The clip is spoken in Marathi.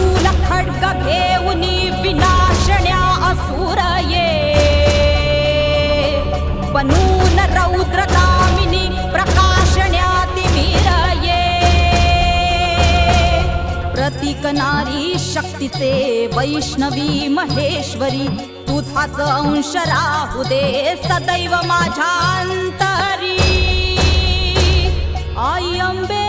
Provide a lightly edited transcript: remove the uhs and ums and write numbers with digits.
शूल खड्ग घेऊनी विनाशण्या असुर ये बनून रौद्रगामिनी प्रकाशण्या तिमिर ये प्रतीक नारी शक्तीचे वैष्णवी महेश्वरी तुझाच अंश राहू दे सदैव माझ्या अंतरी आई अंबे